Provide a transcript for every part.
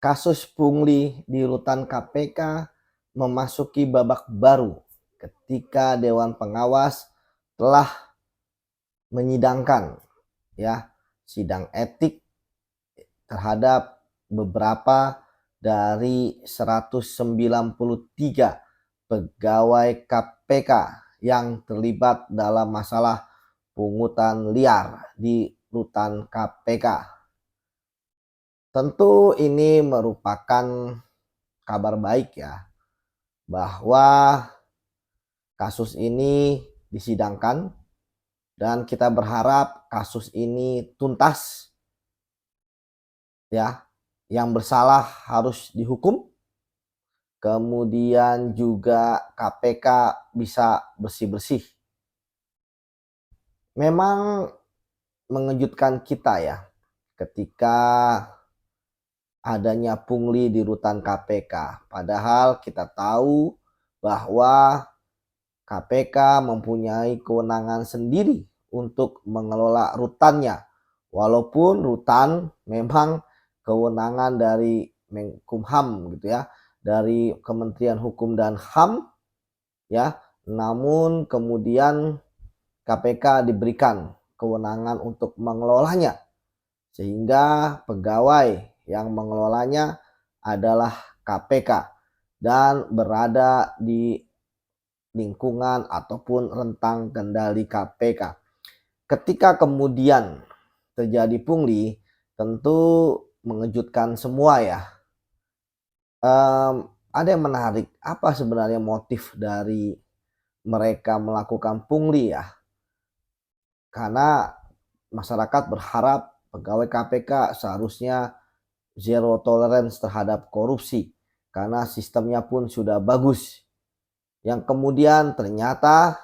Kasus pungli di rutan KPK memasuki babak baru ketika Dewan Pengawas telah menyidangkan sidang etik terhadap beberapa dari 193 pegawai KPK yang terlibat dalam masalah pungutan liar di rutan KPK. Tentu ini merupakan kabar baik bahwa kasus ini disidangkan dan kita berharap kasus ini tuntas yang bersalah harus dihukum, kemudian juga KPK bisa bersih-bersih. Memang mengejutkan kita ketika adanya pungli di rutan KPK. Padahal kita tahu bahwa KPK mempunyai kewenangan sendiri untuk mengelola rutannya. Walaupun rutan memang kewenangan dari Menkumham dari Kementerian Hukum dan HAM namun kemudian KPK diberikan kewenangan untuk mengelolanya, sehingga pegawai yang mengelolanya adalah KPK dan berada di lingkungan ataupun rentang kendali KPK. Ketika kemudian terjadi pungli, tentu mengejutkan semua ada yang menarik, apa sebenarnya motif dari mereka melakukan pungli Karena masyarakat berharap pegawai KPK seharusnya zero tolerance terhadap korupsi karena sistemnya pun sudah bagus. Yang kemudian ternyata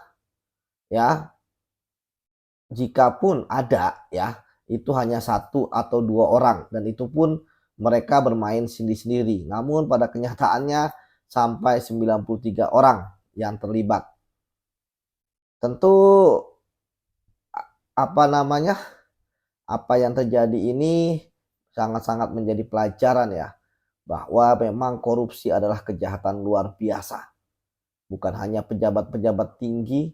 jikapun ada itu hanya 1 atau 2 orang, dan itu pun mereka bermain sendiri-sendiri. Namun pada kenyataannya sampai 93 orang yang terlibat. Tentu apa yang terjadi ini sangat-sangat menjadi pelajaran bahwa memang korupsi adalah kejahatan luar biasa. Bukan hanya pejabat-pejabat tinggi,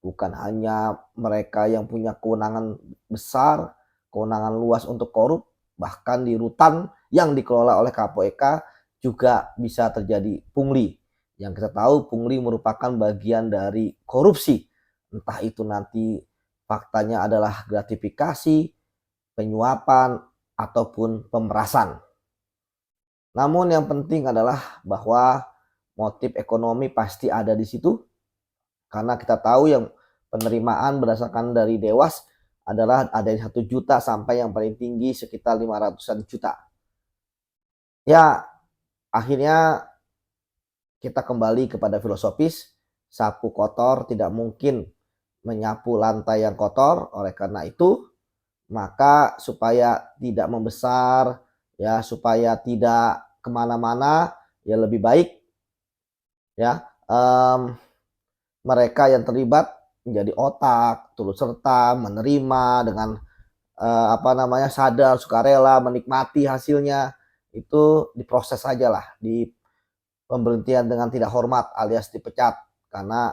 bukan hanya mereka yang punya kewenangan besar, kewenangan luas untuk korup, bahkan di rutan yang dikelola oleh KPK juga bisa terjadi pungli. Yang kita tahu pungli merupakan bagian dari korupsi. Entah itu nanti faktanya adalah gratifikasi, penyuapan, ataupun pemerasan. Namun yang penting adalah bahwa motif ekonomi pasti ada di situ, karena kita tahu yang penerimaan berdasarkan dari Dewas adalah ada 1 juta sampai yang paling tinggi sekitar 500-an juta. Akhirnya kita kembali kepada filosofis, sapu kotor tidak mungkin menyapu lantai yang kotor. Oleh karena itu, maka supaya tidak membesar supaya tidak kemana-mana, lebih baik mereka yang terlibat menjadi otak, turut serta, menerima dengan sadar, sukarela, menikmati hasilnya, itu diproses saja di pemberhentian dengan tidak hormat alias dipecat, karena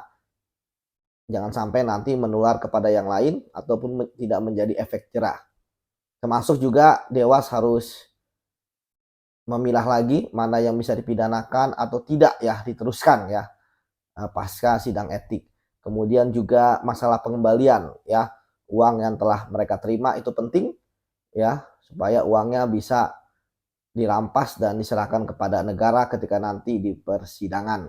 jangan sampai nanti menular kepada yang lain ataupun tidak menjadi efek jerah. Termasuk juga Dewas harus memilah lagi mana yang bisa dipidanakan atau tidak diteruskan pasca sidang etik. Kemudian juga masalah pengembalian uang yang telah mereka terima itu penting supaya uangnya bisa dirampas dan diserahkan kepada negara ketika nanti di persidangan.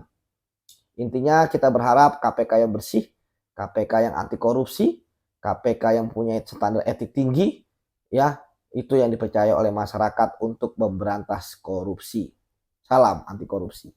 Intinya kita berharap KPK yang bersih, KPK yang anti korupsi, KPK yang punya standar etik tinggi itu yang dipercaya oleh masyarakat untuk memberantas korupsi. Salam anti korupsi.